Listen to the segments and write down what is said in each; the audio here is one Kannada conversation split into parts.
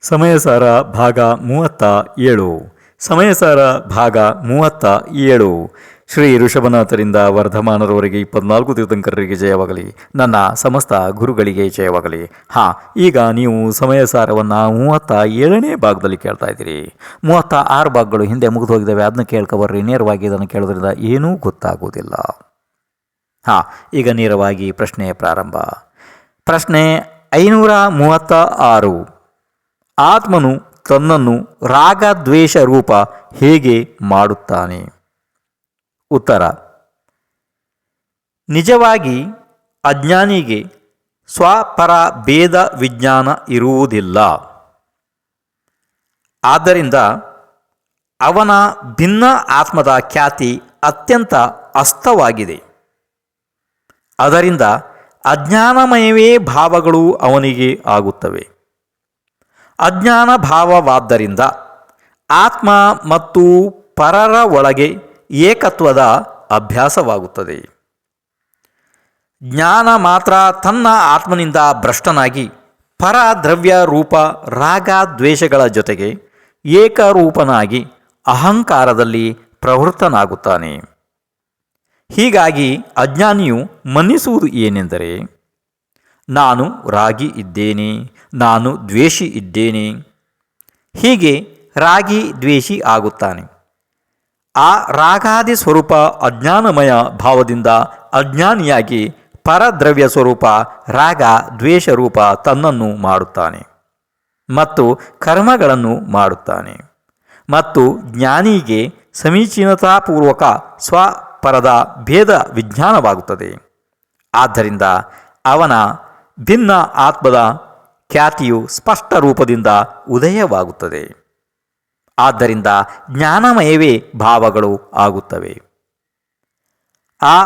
ಸಮಯಸಾರ ಭಾಗ 37 ಸಮಯಸಾರ ಭಾಗ 37 ಶ್ರೀ ಋಷಭನಾಥರಿಂದ ವರ್ಧಮಾನರವರೆಗೆ 24 ತೀರ್ಥಂಕರರಿಗೆ ಜಯವಾಗಲಿ. ನನ್ನ ಸಮಸ್ತ ಗುರುಗಳಿಗೆ ಜಯವಾಗಲಿ. ಈಗ ನೀವು ಸಮಯಸಾರವನ್ನು 37ನೇ ಭಾಗದಲ್ಲಿ ಕೇಳ್ತಾ ಇದ್ದೀರಿ. 36 ಭಾಗಗಳು ಹಿಂದೆ ಮುಗಿದು ಹೋಗಿದ್ದಾವೆ. ಅದನ್ನ ಕೇಳ್ಕೊಬರ್ರಿ. ನೇರವಾಗಿ ಇದನ್ನು ಕೇಳೋದ್ರಿಂದ ಏನೂ ಗೊತ್ತಾಗೋದಿಲ್ಲ. ಈಗ ನೇರವಾಗಿ ಪ್ರಶ್ನೆ ಪ್ರಾರಂಭ. ಪ್ರಶ್ನೆ 536. ಆತ್ಮನು ತನ್ನನ್ನು ರಾಗದ್ವೇಷ ರೂಪ ಹೇಗೆ ಮಾಡುತ್ತಾನೆ? ಉತ್ತರ: ನಿಜವಾಗಿ ಅಜ್ಞಾನಿಗೆ ಸ್ವಪರ ಭೇದ ವಿಜ್ಞಾನ ಇರುವುದಿಲ್ಲ. ಆದ್ದರಿಂದ ಅವನ ಭಿನ್ನ ಆತ್ಮದ ಖ್ಯಾತಿ ಅತ್ಯಂತ ಅಸ್ತವಾಗಿದೆ. ಅದರಿಂದ ಅಜ್ಞಾನಮಯವೇ ಭಾವಗಳು ಅವನಿಗೆ ಆಗುತ್ತವೆ. ಅಜ್ಞಾನ ಭಾವವಾದ್ದರಿಂದ ಆತ್ಮ ಮತ್ತು ಪರರ ಒಳಗೆ ಏಕತ್ವದ ಅಭ್ಯಾಸವಾಗುತ್ತದೆ. ಜ್ಞಾನ ಮಾತ್ರ ತನ್ನ ಆತ್ಮನಿಂದ ಭ್ರಷ್ಟನಾಗಿ ಪರ ದ್ರವ್ಯ ರೂಪ ರಾಗ ದ್ವೇಷಗಳ ಜೊತೆಗೆ ಏಕರೂಪನಾಗಿ ಅಹಂಕಾರದಲ್ಲಿ ಪ್ರವೃತ್ತನಾಗುತ್ತಾನೆ. ಹೀಗಾಗಿ ಅಜ್ಞಾನಿಯು ಮನ್ನಿಸುವುದು ಏನೆಂದರೆ, ನಾನು ರಾಗಿ ಇದ್ದೇನೆ, ನಾನು ದ್ವೇಷಿ ಇದ್ದೇನೆ. ಹೀಗೆ ರಾಗಿ ದ್ವೇಷಿ ಆಗುತ್ತಾನೆ. ಆ ರಾಗಾದಿ ಸ್ವರೂಪ ಅಜ್ಞಾನಮಯ ಭಾವದಿಂದ ಅಜ್ಞಾನಿಯಾಗಿ ಪರದ್ರವ್ಯ ಸ್ವರೂಪ ರಾಗ ದ್ವೇಷ ರೂಪ ತನ್ನನ್ನು ಮಾಡುತ್ತಾನೆ ಮತ್ತು ಕರ್ಮಗಳನ್ನು ಮಾಡುತ್ತಾನೆ. ಮತ್ತು ಜ್ಞಾನಿಗೆ ಸಮೀಚೀನತಾಪೂರ್ವಕ ಸ್ವಪರದ ಭೇದ ವಿಜ್ಞಾನವಾಗುತ್ತದೆ. ಆದ್ದರಿಂದ ಅವನ ಭಿನ್ನ ಆತ್ಮದ ಖ್ಯಾತಿಯು ಸ್ಪಷ್ಟ ರೂಪದಿಂದ ಉದಯವಾಗುತ್ತದೆ. ಆದ್ದರಿಂದ ಜ್ಞಾನಮಯವೇ ಭಾವಗಳು ಆಗುತ್ತವೆ. ಆ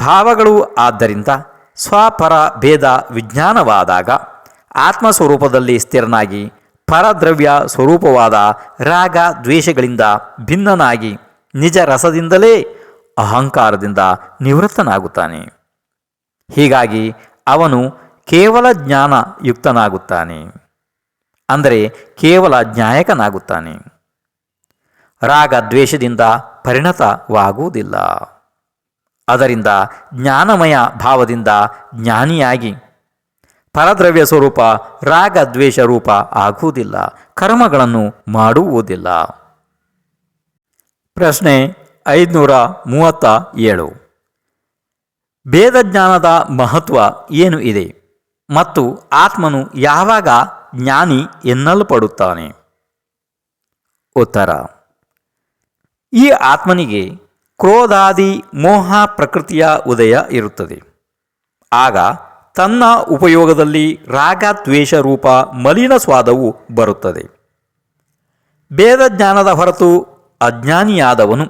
ಭಾವಗಳು ಆದ್ದರಿಂದ ಸ್ವಪರ ಭೇದ ವಿಜ್ಞಾನವಾದಾಗ ಆತ್ಮಸ್ವರೂಪದಲ್ಲಿ ಸ್ಥಿರನಾಗಿ ಪರದ್ರವ್ಯ ಸ್ವರೂಪವಾದ ರಾಗ ದ್ವೇಷಗಳಿಂದ ಭಿನ್ನನಾಗಿ ನಿಜ ರಸದಿಂದಲೇ ಅಹಂಕಾರದಿಂದ ನಿವೃತ್ತನಾಗುತ್ತಾನೆ. ಹೀಗಾಗಿ ಅವನು ಕೇವಲ ಜ್ಞಾನ ಯುಕ್ತನಾಗುತ್ತಾನೆ, ಅಂದರೆ ಕೇವಲ ಜ್ಞಾಯಕನಾಗುತ್ತಾನೆ. ರಾಗ ದ್ವೇಷದಿಂದ ಪರಿಣತವಾಗುವುದಿಲ್ಲ. ಅದರಿಂದ ಜ್ಞಾನಮಯ ಭಾವದಿಂದ ಜ್ಞಾನಿಯಾಗಿ ಪರದ್ರವ್ಯ ಸ್ವರೂಪ ರಾಗ ದ್ವೇಷ ರೂಪ ಆಗುವುದಿಲ್ಲ, ಕರ್ಮಗಳನ್ನು ಮಾಡುವುದಿಲ್ಲ. ಪ್ರಶ್ನೆ 537. ಭೇದಜ್ಞಾನದ ಮಹತ್ವ ಏನು ಇದೆ ಮತ್ತು ಆತ್ಮನು ಯಾವಾಗ ಜ್ಞಾನಿ ಎನ್ನಲ್ಪಡುತ್ತಾನೆ? ಉತ್ತರ: ಈ ಆತ್ಮನಿಗೆ ಕ್ರೋಧಾದಿ ಮೋಹ ಪ್ರಕೃತಿಯ ಉದಯ ಇರುತ್ತದೆ. ಆಗ ತನ್ನ ಉಪಯೋಗದಲ್ಲಿ ರಾಗ ದ್ವೇಷ ರೂಪ ಮಲಿನ ಸ್ವಾದವು ಬರುತ್ತದೆ. ಭೇದಜ್ಞಾನದ ಹೊರತು ಅಜ್ಞಾನಿಯಾದವನು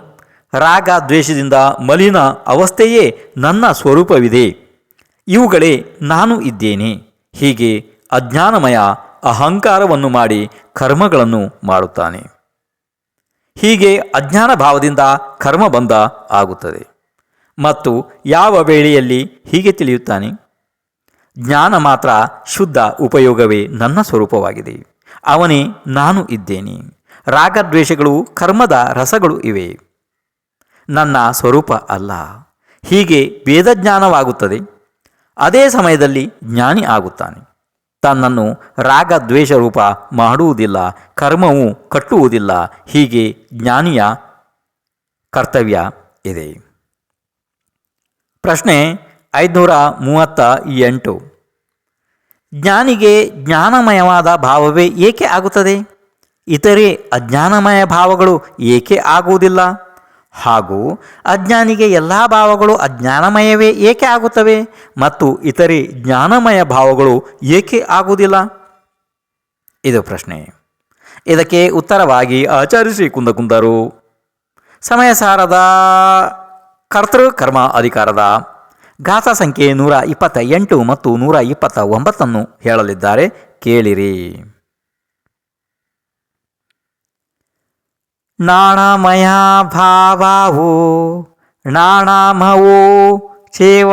ರಾಗ ದ್ವೇಷದಿಂದ ಮಲಿನ ಅವಸ್ಥೆಯೇ ನನ್ನ ಸ್ವರೂಪವಿದೆ, ಇವುಗಳೇ ನಾನು ಇದ್ದೇನೆ, ಹೀಗೆ ಅಜ್ಞಾನಮಯ ಅಹಂಕಾರವನ್ನು ಮಾಡಿ ಕರ್ಮಗಳನ್ನು ಮಾಡುತ್ತಾನೆ. ಹೀಗೆ ಅಜ್ಞಾನ ಭಾವದಿಂದ ಕರ್ಮಬಂಧ ಆಗುತ್ತದೆ. ಮತ್ತು ಯಾವ ವೇಳೆಯಲ್ಲಿ ಹೀಗೆ ತಿಳಿಯುತ್ತಾನೆ? ಜ್ಞಾನ ಮಾತ್ರ ಶುದ್ಧ ಉಪಯೋಗವೇ ನನ್ನ ಸ್ವರೂಪವಾಗಿದೆ, ಅವನೇ ನಾನು ಇದ್ದೇನೆ. ರಾಗದ್ವೇಷಗಳು ಕರ್ಮದ ರಸಗಳು ಇವೆ, ನನ್ನ ಸ್ವರೂಪ ಅಲ್ಲ. ಹೀಗೆ ವೇದಜ್ಞಾನವಾಗುತ್ತದೆ. ಅದೇ ಸಮಯದಲ್ಲಿ ಜ್ಞಾನಿ ಆಗುತ್ತಾನೆ. ತನ್ನನ್ನು ರಾಗ ದ್ವೇಷ ರೂಪ ಮಾಡುವುದಿಲ್ಲ, ಕರ್ಮವು ಕಟ್ಟುವುದಿಲ್ಲ. ಹೀಗೆ ಜ್ಞಾನಿಯ ಕರ್ತವ್ಯ ಇದೆ. ಪ್ರಶ್ನೆ 538. ಜ್ಞಾನಿಗೆ ಜ್ಞಾನಮಯವಾದ ಭಾವವೇ ಏಕೆ ಆಗುತ್ತದೆ? ಇತರೆ ಅಜ್ಞಾನಮಯ ಭಾವಗಳು ಏಕೆ ಆಗುವುದಿಲ್ಲ? ಹಾಗೂ ಅಜ್ಞಾನಿಗೆ ಎಲ್ಲ ಭಾವಗಳು ಅಜ್ಞಾನಮಯವೇ ಏಕೆ ಆಗುತ್ತವೆ ಮತ್ತು ಇತರೆ ಜ್ಞಾನಮಯ ಭಾವಗಳು ಏಕೆ ಆಗುವುದಿಲ್ಲ? ಇದು ಪ್ರಶ್ನೆ. ಇದಕ್ಕೆ ಉತ್ತರವಾಗಿ ಆಚಾರ್ಯ ಶ್ರೀ ಕುಂದಕುಂದರು ಸಮಯಸಾರದ ಕರ್ತೃ ಕರ್ಮ ಅಧಿಕಾರದ ಗಾಥಾ ಸಂಖ್ಯೆ 128 ಮತ್ತು 129 ಹೇಳಲಿದ್ದಾರೆ. ಕೇಳಿರಿ. ನಾಣಮಯ ಭಾವೋ ನಾಣಮವೋ ಚೇವ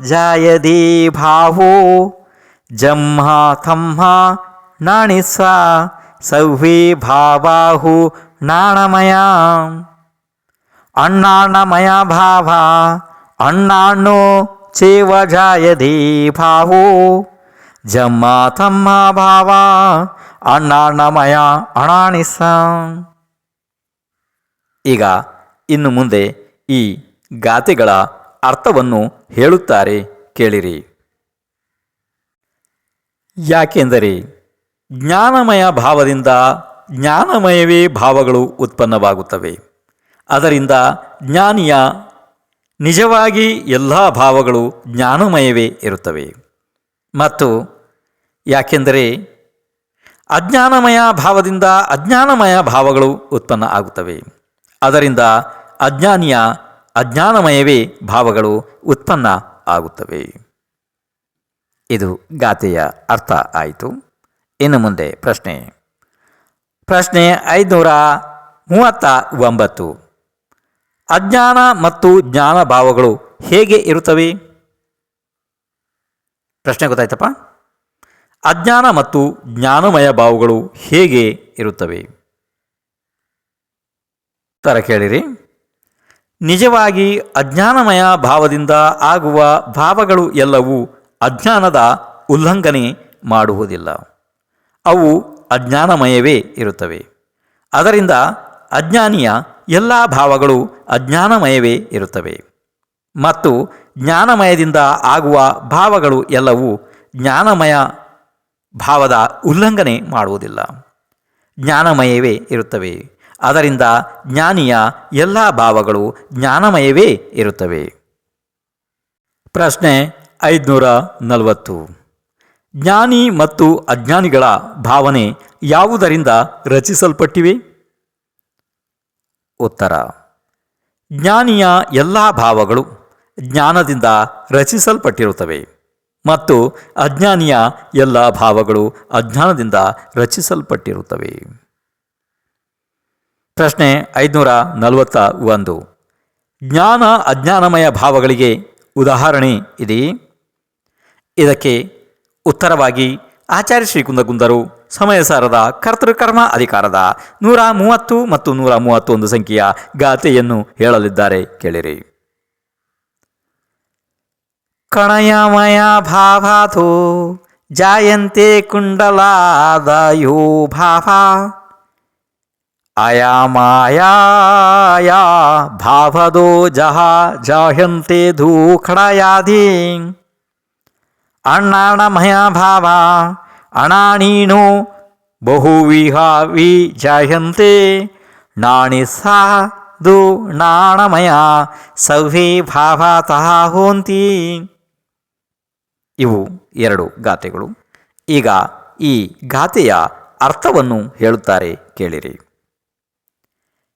ಜಾಯದೇ ಭಾವೋ ಜಮ್ಮ ತಮ್ಮ ನಾಣಿಸ ಸೌಹಿ ಭಾವಾಹು ನಾಣಮಯ. ಅಣ್ಣಾಣಮಯ ಭಾವ ಅಣ್ಣಾಣ್ಣೋ ಚೇವ ಜಾಯದೇ ಭಾವೋ ಜಮ್ಮ ತಮ್ಮ ಭಾವ ಅಣ್ಣಾಣ್ಣಮಯ ಅಣಾಣಿಸ. ಈಗ ಇನ್ನು ಮುಂದೆ ಈ ಗಾಥೆಗಳ ಅರ್ಥವನ್ನು ಹೇಳುತ್ತಾರೆ ಕೇಳಿರಿ. ಯಾಕೆಂದರೆ ಜ್ಞಾನಮಯ ಭಾವದಿಂದ ಜ್ಞಾನಮಯವೇ ಭಾವಗಳು ಉತ್ಪನ್ನವಾಗುತ್ತವೆ. ಅದರಿಂದ ಜ್ಞಾನಿಯ ನಿಜವಾಗಿ ಎಲ್ಲ ಭಾವಗಳು ಜ್ಞಾನಮಯವೇ ಇರುತ್ತವೆ. ಮತ್ತು ಯಾಕೆಂದರೆ ಅಜ್ಞಾನಮಯ ಭಾವದಿಂದ ಅಜ್ಞಾನಮಯ ಭಾವಗಳು ಉತ್ಪನ್ನ ಆಗುತ್ತವೆ. ಅದರಿಂದ ಅಜ್ಞಾನಿಯ ಅಜ್ಞಾನಮಯವೇ ಭಾವಗಳು ಉತ್ಪನ್ನ ಆಗುತ್ತವೆ. ಇದು ಗಾಥೆಯ ಅರ್ಥ ಆಯಿತು. ಇನ್ನು ಮುಂದೆ ಪ್ರಶ್ನೆ 539. ಅಜ್ಞಾನ ಮತ್ತು ಜ್ಞಾನ ಭಾವಗಳು ಹೇಗೆ ಇರುತ್ತವೆ? ಪ್ರಶ್ನೆ ಗೊತ್ತಾಯ್ತಪ್ಪ? ಅಜ್ಞಾನ ಮತ್ತು ಜ್ಞಾನಮಯ ಭಾವಗಳು ಹೇಗೆ ಇರುತ್ತವೆ? ಉತ್ತರ ಕೇಳಿರಿ. ನಿಜವಾಗಿ ಅಜ್ಞಾನಮಯ ಭಾವದಿಂದ ಆಗುವ ಭಾವಗಳು ಎಲ್ಲವೂ ಅಜ್ಞಾನದ ಉಲ್ಲಂಘನೆ ಮಾಡುವುದಿಲ್ಲ. ಅವು ಅಜ್ಞಾನಮಯವೇ ಇರುತ್ತವೆ. ಅದರಿಂದ ಅಜ್ಞಾನಿಯ ಎಲ್ಲ ಭಾವಗಳು ಅಜ್ಞಾನಮಯವೇ ಇರುತ್ತವೆ. ಮತ್ತು ಜ್ಞಾನಮಯದಿಂದ ಆಗುವ ಭಾವಗಳು ಎಲ್ಲವೂ ಜ್ಞಾನಮಯ ಭಾವದ ಉಲ್ಲಂಘನೆ ಮಾಡುವುದಿಲ್ಲ, ಜ್ಞಾನಮಯವೇ ಇರುತ್ತವೆ. ಅದರಿಂದ ಜ್ಞಾನಿಯ ಎಲ್ಲ ಭಾವಗಳು ಜ್ಞಾನಮಯವೇ ಇರುತ್ತವೆ. ಪ್ರಶ್ನೆ 540. ಜ್ಞಾನಿ ಮತ್ತು ಅಜ್ಞಾನಿಗಳ ಭಾವನೆ ಯಾವುದರಿಂದ ರಚಿಸಲ್ಪಟ್ಟಿವೆ? ಉತ್ತರ: ಜ್ಞಾನಿಯ ಎಲ್ಲ ಭಾವಗಳು ಜ್ಞಾನದಿಂದ ರಚಿಸಲ್ಪಟ್ಟಿರುತ್ತವೆ ಮತ್ತು ಅಜ್ಞಾನಿಯ ಎಲ್ಲ ಭಾವಗಳು ಅಜ್ಞಾನದಿಂದ ರಚಿಸಲ್ಪಟ್ಟಿರುತ್ತವೆ. ಪ್ರಶ್ನೆ 541. ಜ್ಞಾನ ಅಜ್ಞಾನಮಯ ಭಾವಗಳಿಗೆ ಉದಾಹರಣೆ ಇದೆಯೇ? ಇದಕ್ಕೆ ಉತ್ತರವಾಗಿ ಆಚಾರ್ಯ ಶ್ರೀ ಕುಂದಗುಂದರು ಸಮಯಸಾರದ ಕರ್ತೃಕರ್ಮ ಅಧಿಕಾರದ 130 ಮತ್ತು 131 ಸಂಖ್ಯೆಯ ಗಾಥೆಯನ್ನು ಹೇಳಲಿದ್ದಾರೆ ಕೇಳಿರಿ. ಕಣಯಮಯ ಭಾವಾಥೋ ಜಾಯಂತೆ ಕುಂಡಲಾದಯೋ ಭಾವ ಅಯಮಾಯಾ ಭಾವದೋ ಜಾಯಂತೆ ಧೂಖಡಯಾಧಿ ಅಣ್ಣಾಣಮಯ ಭಾವ ಅಣಾಣೀನೋ ಬಹುವಿಹಾವಿ ಜಾಯಂತೆ ನಾಣಿ ಸಾಧು ನಾಣಮಯ ಸೌಹೇ ಭಾವತಃ ಹೋಂತಿ. ಇವು 2 ಗಾಥೆಗಳು. ಈಗ ಈ ಗಾಥೆಯ ಅರ್ಥವನ್ನು ಹೇಳುತ್ತಾರೆ ಕೇಳಿರಿ.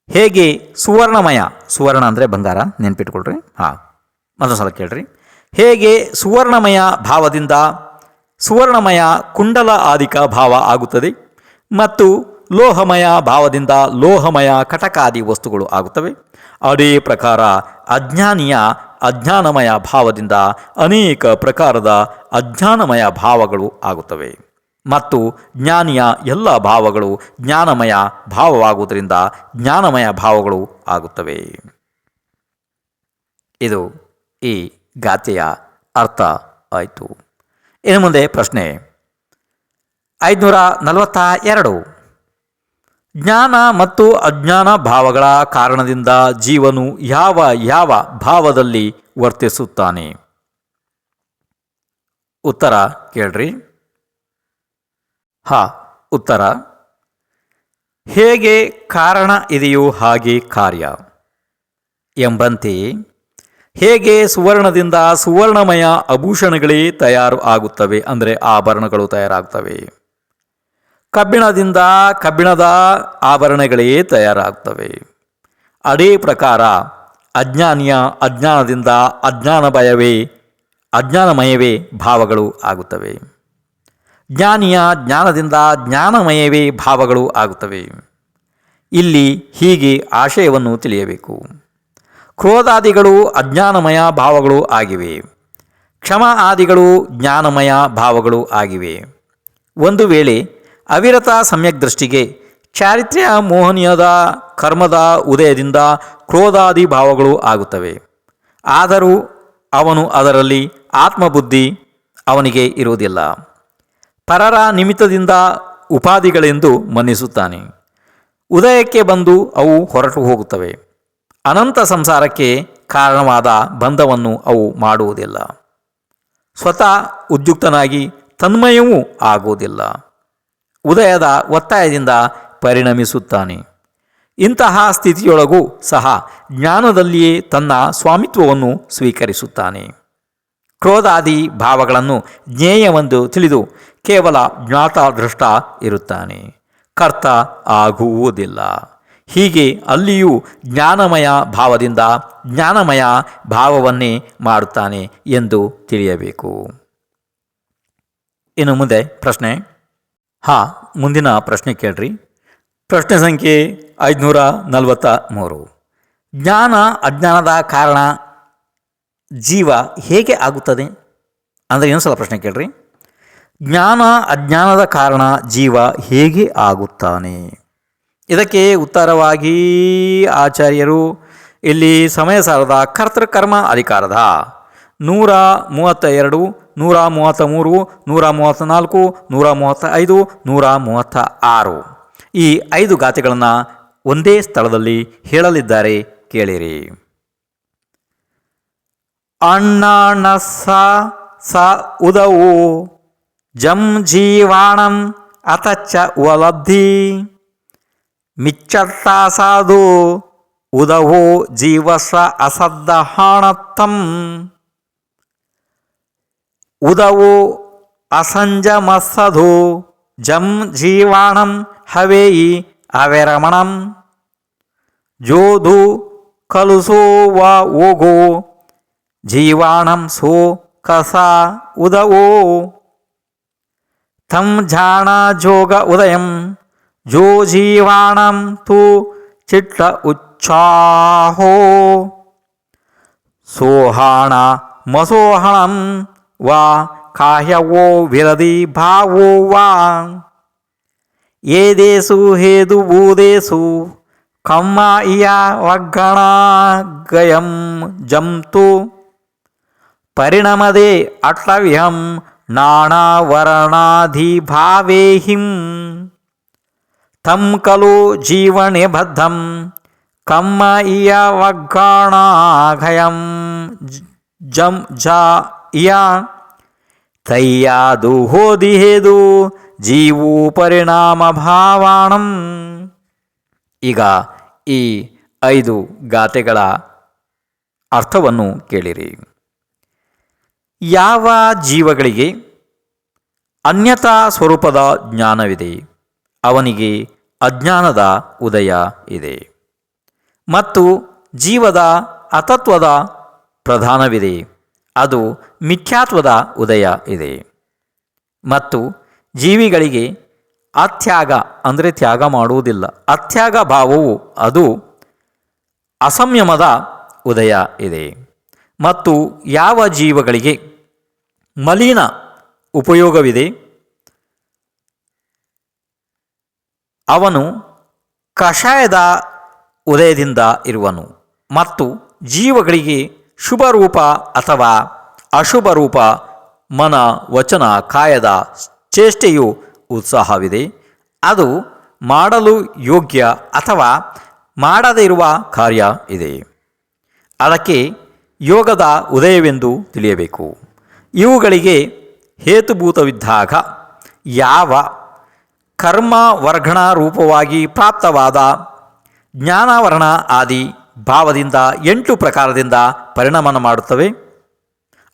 ಹೇಗೆ ಸುವರ್ಣಮಯ, ಸುವರ್ಣ ಅಂದರೆ ಬಂಗಾರ, ನೆನ್ಪಿಟ್ಕೊಳ್ರಿ. ಮತ್ತೊಂದು ಸಲ ಕೇಳ್ರಿ. ಹೇಗೆ ಸುವರ್ಣಮಯ ಭಾವದಿಂದ ಸುವರ್ಣಮಯ ಕುಂಡಲ ಆದಿಕ ಭಾವ ಆಗುತ್ತದೆ ಮತ್ತು ಲೋಹಮಯ ಭಾವದಿಂದ ಲೋಹಮಯ ಕಟಕಾದಿ ವಸ್ತುಗಳು ಆಗುತ್ತವೆ, ಅದೇ ಪ್ರಕಾರ ಅಜ್ಞಾನಿಯ ಅಜ್ಞಾನಮಯ ಭಾವದಿಂದ ಅನೇಕ ಪ್ರಕಾರದ ಅಜ್ಞಾನಮಯ ಭಾವಗಳು ಆಗುತ್ತವೆ ಮತ್ತು ಜ್ಞಾನಿಯ ಎಲ್ಲ ಭಾವಗಳು ಜ್ಞಾನಮಯ ಭಾವವಾಗುವುದರಿಂದ ಜ್ಞಾನಮಯ ಭಾವಗಳು ಆಗುತ್ತವೆ. ಇದು ಈ ಗಾಥೆಯ ಅರ್ಥ ಆಯಿತು. ಇನ್ನು ಮುಂದೆ ಪ್ರಶ್ನೆ 542. ಜ್ಞಾನ ಮತ್ತು ಅಜ್ಞಾನ ಭಾವಗಳ ಕಾರಣದಿಂದ ಜೀವನು ಯಾವ ಯಾವ ಭಾವದಲ್ಲಿ ವರ್ತಿಸುತ್ತಾನೆ? ಉತ್ತರ ಕೇಳ್ರಿ. ಉತ್ತರ: ಹೇಗೆ ಕಾರಣ ಇದೆಯೋ ಹಾಗೆ ಕಾರ್ಯ ಎಂಬಂತೆ ಹೇಗೆ ಸುವರ್ಣದಿಂದ ಸುವರ್ಣಮಯ ಆಭೂಷಣಗಳೇ ತಯಾರು ಆಗುತ್ತವೆ, ಅಂದರೆ ಆಭರಣಗಳು ತಯಾರಾಗ್ತವೆ, ಕಬ್ಬಿಣದಿಂದ ಕಬ್ಬಿಣದ ಆಭರಣಗಳೇ ತಯಾರಾಗ್ತವೆ, ಅದೇ ಪ್ರಕಾರ ಅಜ್ಞಾನಿಯ ಅಜ್ಞಾನದಿಂದ ಅಜ್ಞಾನಮಯವೇ ಭಾವಗಳು ಆಗುತ್ತವೆ, ಜ್ಞಾನಿಯ ಜ್ಞಾನದಿಂದ ಜ್ಞಾನಮಯವೇ ಭಾವಗಳು ಆಗುತ್ತವೆ. ಇಲ್ಲಿ ಹೀಗೆ ಆಶಯವನ್ನು ತಿಳಿಯಬೇಕು. ಕ್ರೋಧಾದಿಗಳು ಅಜ್ಞಾನಮಯ ಭಾವಗಳು ಆಗಿವೆ, ಕ್ಷಮ ಆದಿಗಳು ಜ್ಞಾನಮಯ ಭಾವಗಳು ಆಗಿವೆ. ಒಂದು ವೇಳೆ ಅವಿರತ ಸಮ್ಯಕ್ ದೃಷ್ಟಿಗೆ ಚಾರಿತ್ರ್ಯ ಮೋಹನೀಯದ ಕರ್ಮದ ಉದಯದಿಂದ ಕ್ರೋಧಾದಿ ಭಾವಗಳು ಆಗುತ್ತವೆ. ಆದರೂ ಅವನು ಅದರಲ್ಲಿ ಆತ್ಮಬುದ್ಧಿ ಅವನಿಗೆ ಇರುವುದಿಲ್ಲ. ಪರರ ನಿಮಿತ್ತದಿಂದ ಉಪಾಧಿಗಳೆಂದು ಮನ್ನಿಸುತ್ತಾನೆ. ಉದಯಕ್ಕೆ ಬಂದು ಅವು ಹೊರಟು ಹೋಗುತ್ತವೆ. ಅನಂತ ಸಂಸಾರಕ್ಕೆ ಕಾರಣವಾದ ಬಂಧವನ್ನು ಅವು ಮಾಡುವುದಿಲ್ಲ. ಸ್ವತಃ ಉದ್ಯುಕ್ತನಾಗಿ ತನ್ಮಯವೂ ಆಗುವುದಿಲ್ಲ. ಉದಯದ ಒತ್ತಾಯದಿಂದ ಪರಿಣಮಿಸುತ್ತಾನೆ. ಇಂತಹ ಸ್ಥಿತಿಯೊಳಗೂ ಸಹ ಜ್ಞಾನದಲ್ಲಿಯೇ ತನ್ನ ಸ್ವಾಮಿತ್ವವನ್ನು ಸ್ವೀಕರಿಸುತ್ತಾನೆ. ಕ್ರೋಧಾದಿ ಭಾವಗಳನ್ನು ಜ್ಞೇಯವೆಂದು ತಿಳಿದು ಕೇವಲ ಜ್ಞಾತದೃಷ್ಟ ಇರುತ್ತಾನೆ, ಕರ್ತ ಆಗುವುದಿಲ್ಲ. ಹೀಗೆ ಅಲ್ಲಿಯೂ ಜ್ಞಾನಮಯ ಭಾವದಿಂದ ಜ್ಞಾನಮಯ ಭಾವವನ್ನೇ ಮಾಡುತ್ತಾನೆ ಎಂದು ತಿಳಿಯಬೇಕು. ಇನ್ನು ಮುಂದೆ ಪ್ರಶ್ನೆ. ಮುಂದಿನ ಪ್ರಶ್ನೆ ಕೇಳ್ರಿ. ಪ್ರಶ್ನೆ ಸಂಖ್ಯೆ 543. ಜ್ಞಾನ ಅಜ್ಞಾನದ ಕಾರಣ ಜೀವ ಹೇಗೆ ಆಗುತ್ತದೆ? ಅಂದರೆ ಇನ್ನೊಂದ್ಸಲ ಪ್ರಶ್ನೆ ಕೇಳ್ರಿ. ಜ್ಞಾನ ಅಜ್ಞಾನದ ಕಾರಣ ಜೀವ ಹೇಗೆ ಆಗುತ್ತಾನೆ? ಇದಕ್ಕೆ ಉತ್ತರವಾಗಿ ಆಚಾರ್ಯರು ಇಲ್ಲಿ ಸಮಯ ಸಾರದ ಕರ್ತೃಕರ್ಮ ಅಧಿಕಾರದ 132, 133, 134, 135, 136 ಈ 5 ಗಾಥೆಗಳನ್ನು ಒಂದೇ ಸ್ಥಳದಲ್ಲಿ ಹೇಳಲಿದ್ದಾರೆ, ಕೇಳಿರಿ. ಅಣ್ಣಾಣ ಸ ಉದವು ಜಂ ಜೀವಾಣಂ ಅತಚ್ಚ ಉಲಬ್ಧಿ ಮಿಚ್ಚತ್ತ ಸಾಧು ಉದವು ಜೀವಸ್ವ ಅಸದ್ದಹಾಣತ್ತಂ ಉದವು ಅಸಂಜಮಸ್ಸಧು ಜಂ ಜೀವಾಣಂ ಹವೇಯಿ ಅವಿರಮಣಂ ಜೋಧು ಕಲುಸೋ ವ ಓಗೋ ಜೀವಾಣಂ ಸೋ ಕಸ ಉದವೋ ತಂ ಝಾಣ ಜೋಗ ಉದಯಂ ಜೋ ಜೀವಾಣಂ ತು ಚಿಟ್ಟ ಉಚ್ಚಾಹೋ ಸೋಹಾಣ ಮಸೋಹಣಂ ವಾ ಕಾಹ್ಯವೋ ವಿರದಿ ಭಾವೋ ವಾ ಏದೇಸು ಹೇದು ಭೂದೇಸು ಕಮ್ಮ ಇಯ ವಗ್ಗಣ ಗಯಂ ಜಂತು ಪರಿಣಮದೆ ಅಟ್ಲವ್ಯಂ ನಾನಾವರಣಾಧಿಭಾವೇಹಿಂ ತಂ ಖಲು ಜೀವನೆ ಬದ್ಧಂ ಕಮ್ಮ ಇಯ ವಗ್ಗಣಾಘಯಂ ಜಂ ಜ ಇಯ ತಯ್ಯಾದು ಹೋದಿ ಹೇದು ಜೀವು ಪರಿಣಾಮ ಭಾವಾಣಂ. ಈಗ ಈ 5 ಗಾಥೆಗಳ ಅರ್ಥವನ್ನು ಕೇಳಿರಿ. ಯಾವ ಜೀವಗಳಿಗೆ ಅನ್ಯತಾ ಸ್ವರೂಪದ ಜ್ಞಾನವಿದೆ ಅವನಿಗೆ ಅಜ್ಞಾನದ ಉದಯ ಇದೆ, ಮತ್ತು ಜೀವದ ಅತತ್ವದ ಪ್ರಧಾನವಿದೆ, ಅದು ಮಿಥ್ಯಾತ್ವದ ಉದಯ ಇದೆ. ಮತ್ತು ಜೀವಿಗಳಿಗೆ ಅತ್ಯಾಗ ಅಂದರೆ ತ್ಯಾಗ ಮಾಡುವುದಿಲ್ಲ, ಅತ್ಯಾಗ ಭಾವವು ಅದು ಅಸಂಯಮದ ಉದಯ ಇದೆ. ಮತ್ತು ಯಾವ ಜೀವಗಳಿಗೆ ಮಲಿನ ಉಪಯೋಗವಿದೆ ಅವನು ಕಷಾಯದ ಉದಯದಿಂದ ಇರುವನು. ಮತ್ತು ಜೀವಗಳಿಗೆ ಶುಭ ರೂಪ ಅಥವಾ ಅಶುಭ ರೂಪ ಮನ ವಚನ ಕಾಯದ ಚೇಷ್ಟೆಯು ಉತ್ಸಾಹವಿದೆ, ಅದು ಮಾಡಲು ಯೋಗ್ಯ ಅಥವಾ ಮಾಡದೇ ಇರುವ ಕಾರ್ಯ ಇದೆ. ಅದಕ್ಕೆ ಯೋಗದ ಉದಯವೆಂದು ತಿಳಿಯಬೇಕು. ಇವುಗಳಿಗೆ ಹೇತುಭೂತವಿದ್ದಾಗ ಯಾವ ಕರ್ಮ ವರ್ಗಣ ರೂಪವಾಗಿ ಪ್ರಾಪ್ತವಾದ ಜ್ಞಾನಾವರಣ ಆದಿ ಭಾವದಿಂದ 8 ಪ್ರಕಾರದಿಂದ ಪರಿಣಾಮ ಮಾಡುತ್ತವೆ,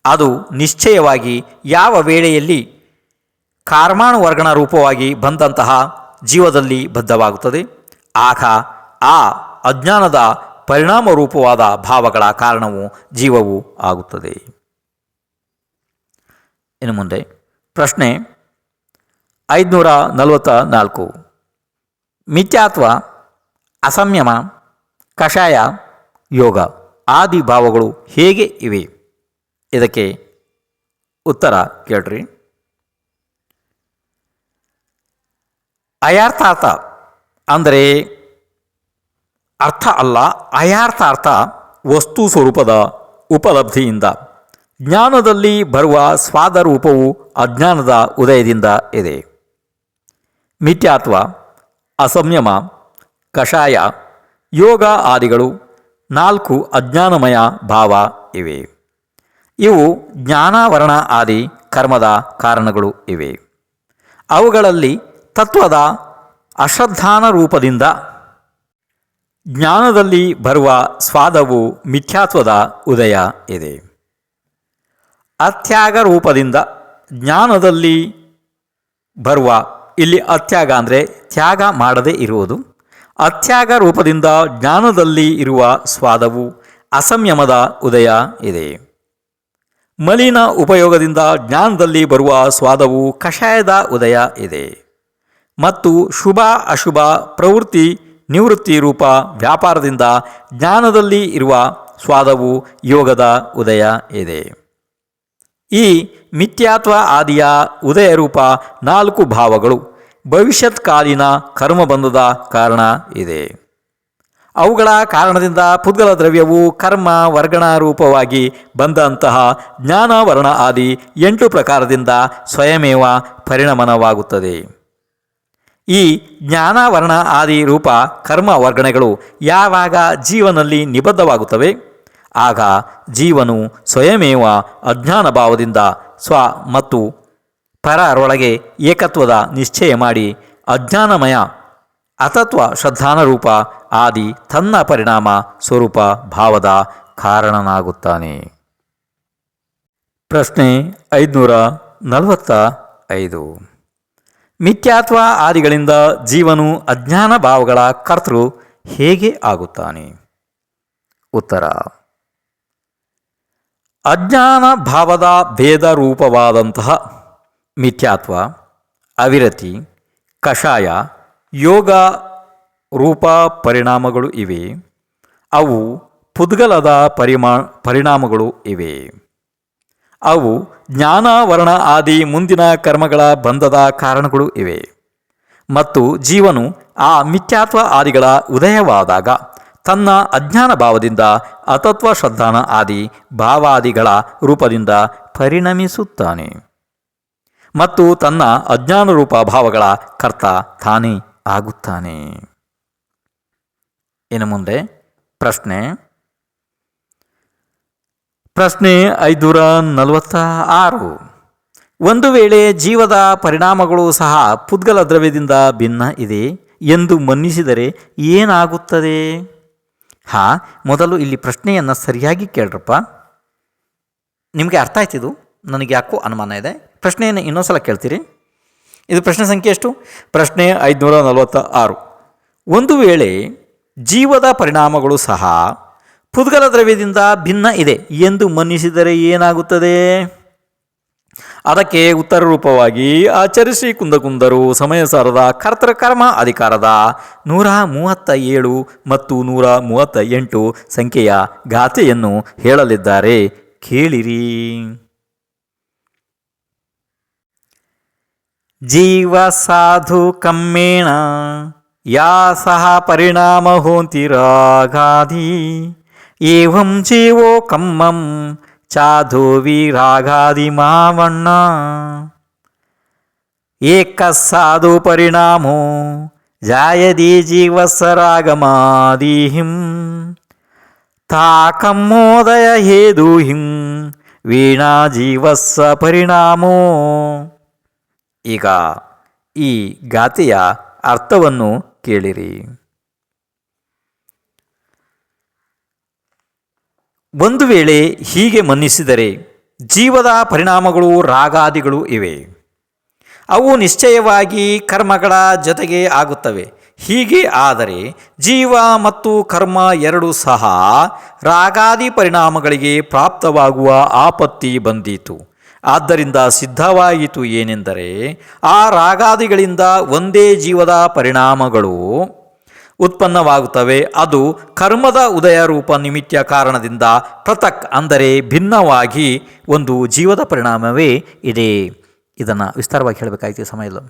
ಅದು ನಿಶ್ಚಯವಾಗಿ ಯಾವ ವೇಳೆಯಲ್ಲಿ ಕರ್ಮಾನುವರ್ಗಣ ರೂಪವಾಗಿ ಬಂದಂತಹ ಜೀವದಲ್ಲಿ ಬದ್ಧವಾಗುತ್ತದೆ, ಆಗ ಆ ಅಜ್ಞಾನದ ಪರಿಣಾಮ ರೂಪವಾದ ಭಾವಗಳ ಕಾರಣವು ಜೀವವು ಆಗುತ್ತದೆ. ಇನ್ನು ಮುಂದೆ ಪ್ರಶ್ನೆ 544. ಮಿಥ್ಯಾತ್ವ, ಅಸಂಯಮ, ಕಷಾಯ, ಯೋಗ ಆದಿ ಭಾವಗಳು ಹೇಗೆ ಇವೆ? ಇದಕ್ಕೆ ಉತ್ತರ ಕೇಳ್ರಿ. ಅಯಾರ್ಥಾರ್ಥ ಅಂದರೆ ಅರ್ಥ ಅಲ್ಲ, ಅಯಾರ್ಥಾರ್ಥ ವಸ್ತು ಸ್ವರೂಪದ ಉಪಲಬ್ಧಿಯಿಂದ ಜ್ಞಾನದಲ್ಲಿ ಬರುವ ಸ್ವಾದರೂಪವು ಅಜ್ಞಾನದ ಉದಯದಿಂದ ಇದೆ. ಮಿಥ್ಯಾತ್ವ, ಅಸಂಯಮ, ಕಷಾಯ, ಯೋಗ ಆದಿಗಳು 4 ಅಜ್ಞಾನಮಯ ಭಾವ ಇವೆ. ಇವು ಜ್ಞಾನಾವರಣ ಆದಿ ಕರ್ಮದ ಕಾರಣಗಳು ಇವೆ. ಅವುಗಳಲ್ಲಿ ತತ್ವದ ಅಶ್ರದ್ಧಾನ ರೂಪದಿಂದ ಜ್ಞಾನದಲ್ಲಿ ಬರುವ ಸ್ವಾದವು ಮಿಥ್ಯಾತ್ವದ ಉದಯ ಇದೆ. ಅತ್ಯಾಗ ರೂಪದಿಂದ ಜ್ಞಾನದಲ್ಲಿ ಬರುವ, ಇಲ್ಲಿ ಅತ್ಯಾಗ ಅಂದರೆ ತ್ಯಾಗ ಮಾಡದೇ ಇರುವುದು, ಅತ್ಯಾಗ ರೂಪದಿಂದ ಜ್ಞಾನದಲ್ಲಿ ಇರುವ ಸ್ವಾದವು ಅಸಂಯಮದ ಉದಯ ಇದೆ. ಮಲಿನ ಉಪಯೋಗದಿಂದ ಜ್ಞಾನದಲ್ಲಿ ಬರುವ ಸ್ವಾದವು ಕಷಾಯದ ಉದಯ ಇದೆ. ಮತ್ತು ಶುಭ ಅಶುಭ ಪ್ರವೃತ್ತಿ ನಿವೃತ್ತಿ ರೂಪ ವ್ಯಾಪಾರದಿಂದ ಜ್ಞಾನದಲ್ಲಿ ಇರುವ ಸ್ವಾದವು ಯೋಗದ ಉದಯ ಇದೆ. ಈ ಮಿಥ್ಯಾತ್ವ ಆದಿಯ ಉದಯ ರೂಪ 4 ಭಾವಗಳು ಭವಿಷ್ಯತ್ಕಾಲೀನ ಕರ್ಮಬಂಧದ ಕಾರಣ ಇದೆ. ಅವುಗಳ ಕಾರಣದಿಂದ ಪುದ್ಗಲ ದ್ರವ್ಯವು ಕರ್ಮ ವರ್ಗಣ ರೂಪವಾಗಿ ಬಂದಂತಹ ಜ್ಞಾನಾವರಣ ಆದಿ 8 ಪ್ರಕಾರದಿಂದ ಸ್ವಯಮೇವ ಪರಿಣಮನವಾಗುತ್ತದೆ. ಈ ಜ್ಞಾನಾವರಣ ಆದಿ ರೂಪ ಕರ್ಮ ವರ್ಗಣೆಗಳು ಯಾವಾಗ ಜೀವನಲ್ಲಿ ನಿಬದ್ಧವಾಗುತ್ತವೆ ಆಗ ಜೀವನು ಸ್ವಯಮೇವ ಅಜ್ಞಾನ ಭಾವದಿಂದ ಸ್ವ ಮತ್ತು ಪರರೊಳಗೆ ಏಕತ್ವದ ನಿಶ್ಚಯ ಮಾಡಿ ಅಜ್ಞಾನಮಯ ಅತತ್ವ ಶ್ರದ್ಧಾನ ರೂಪ ಆದಿ ತನ್ನ ಪರಿಣಾಮ ಸ್ವರೂಪ ಭಾವದ ಕಾರಣನಾಗುತ್ತಾನೆ. ಪ್ರಶ್ನೆ 545. ಮಿಥ್ಯಾತ್ವ ಆದಿಗಳಿಂದ ಜೀವನು ಅಜ್ಞಾನ ಭಾವಗಳ ಕರ್ತೃ ಹೇಗೆ ಆಗುತ್ತಾನೆ? ಉತ್ತರ: ಅಜ್ಞಾನ ಭಾವದ ಭೇದ ರೂಪವಾದಂತಹ ಮಿಥ್ಯಾತ್ವ, ಅವಿರತಿ, ಕಷಾಯ, ಯೋಗ ರೂಪ ಪರಿಣಾಮಗಳು ಇವೆ. ಅವು ಪುದ್ಗಲದ ಪರಿಣಾಮಗಳು ಇವೆ. ಅವು ಜ್ಞಾನಾವರಣ ಆದಿ ಮುಂದಿನ ಕರ್ಮಗಳ ಬಂಧದ ಕಾರಣಗಳು ಇವೆ. ಮತ್ತು ಜೀವನು ಆ ಮಿಥ್ಯಾತ್ವ ಆದಿಗಳ ಉದಯವಾದಾಗ ತನ್ನ ಅಜ್ಞಾನ ಭಾವದಿಂದ ಅತತ್ವ ಶ್ರದ್ಧಾನ ಆದಿ ಭಾವಾದಿಗಳ ರೂಪದಿಂದ ಪರಿಣಮಿಸುತ್ತಾನೆ ಮತ್ತು ತನ್ನ ಅಜ್ಞಾನ ರೂಪ ಭಾವಗಳ ಕರ್ತ ತಾನೇ ಆಗುತ್ತಾನೆ. ಇನ್ನು ಮುಂದೆ ಪ್ರಶ್ನೆ 546. ಒಂದು ವೇಳೆ ಜೀವದ ಪರಿಣಾಮಗಳು ಸಹ ಪುದ್ಗಲ ದ್ರವ್ಯದಿಂದ ಭಿನ್ನ ಇದೆ ಎಂದು ಮನ್ನಿಸಿದರೆ ಏನಾಗುತ್ತದೆ? ಮೊದಲು ಇಲ್ಲಿ ಪ್ರಶ್ನೆಯನ್ನು ಸರಿಯಾಗಿ ಕೇಳ್ರಪ್ಪ. ನಿಮಗೆ ಅರ್ಥ ಆಯ್ತಿದು? ನನಗೆ ಯಾಕೋ ಅನುಮಾನ ಇದೆ. ಪ್ರಶ್ನೆಯನ್ನು ಇನ್ನೊಂದು ಸಲ ಕೇಳ್ತೀರಿ? ಇದು ಪ್ರಶ್ನೆ ಸಂಖ್ಯೆ ಎಷ್ಟು? ಪ್ರಶ್ನೆ 546. ಒಂದು ವೇಳೆ ಜೀವದ ಪರಿಣಾಮಗಳು ಸಹ ಪುದ್ಗಲ ದ್ರವ್ಯದಿಂದ ಭಿನ್ನ ಇದೆ ಎಂದು ಮನ್ನಿಸಿದರೆ ಏನಾಗುತ್ತದೆ? ಅದಕ್ಕೆ ಉತ್ತರ ರೂಪವಾಗಿ ಆಚರಿಸಿ ಕುಂದಕುಂದರು ಸಮಯ ಸಾರದ ಕರ್ತೃಕರ್ಮ ಅಧಿಕಾರದ 137 ಮತ್ತು 138 ಸಂಖ್ಯೆಯ ಗಾಥೆಯನ್ನು ಹೇಳಲಿದ್ದಾರೆ, ಕೇಳಿರಿ. ಜೀವ ಸಾಧು ಕಮ್ಮೇಣ ಯಾ ಸಹ ಪರಿಣಾಮ ಹೋಂತಿರಾಗಾಧಿ ಏವಂ ಜೀವೋ ಕಮ್ಮಂ ಚಾಧೋ ವಿರಾಗಾದಿ ಮಾವಣ್ಣ ಏಕ ಸಾಧು ಪರಿಣಾಮೋ ಜಾಯದಿ ಜೀವಸ್ಸರಾಗಮಾದಿಹಿಂ ತಾಕಮ್ಮೋದಯ ಹೇದುಹಿಂ ವೀಣಾ ಜೀವಸ್ಸ ಪರಿಣಾಮೋ. ಈಗ ಈ ಗಾಥೆಯ ಅರ್ಥವನ್ನು ಕೇಳಿರಿ. ಒಂದು ವೇಳೆ ಹೀಗೆ ಮನ್ನಿಸಿದರೆ ಜೀವದ ಪರಿಣಾಮಗಳು ರಾಗಾದಿಗಳು ಇವೆ. ಅವು ನಿಶ್ಚಯವಾಗಿ ಕರ್ಮಗಳ ಜೊತೆಗೆ ಆಗುತ್ತವೆ. ಹೀಗೆ ಆದರೆ ಜೀವ ಮತ್ತು ಕರ್ಮ ಎರಡೂ ಸಹ ರಾಗಾದಿ ಪರಿಣಾಮಗಳಿಗೆ ಪ್ರಾಪ್ತವಾಗುವ ಆಪತ್ತಿ ಬಂದೀತು. ಆದ್ದರಿಂದ ಸಿದ್ಧವಾಯಿತು ಏನೆಂದರೆ ಆ ರಾಗಾದಿಗಳಿಂದ ಒಂದೇ ಜೀವದ ಪರಿಣಾಮಗಳು ಉತ್ಪನ್ನವಾಗುತ್ತವೆ. ಅದು ಕರ್ಮದ ಉದಯ ರೂಪ ನಿಮಿತ್ತ ಕಾರಣದಿಂದ ಪೃಥಕ್ ಅಂದರೆ ಭಿನ್ನವಾಗಿ ಒಂದು ಜೀವದ ಪರಿಣಾಮವೇ ಇದೆ. ಇದನ್ನು ವಿಸ್ತಾರವಾಗಿ ಹೇಳಬೇಕಾಯ್ತು, ಸಮಯ ಇಲ್ಲ.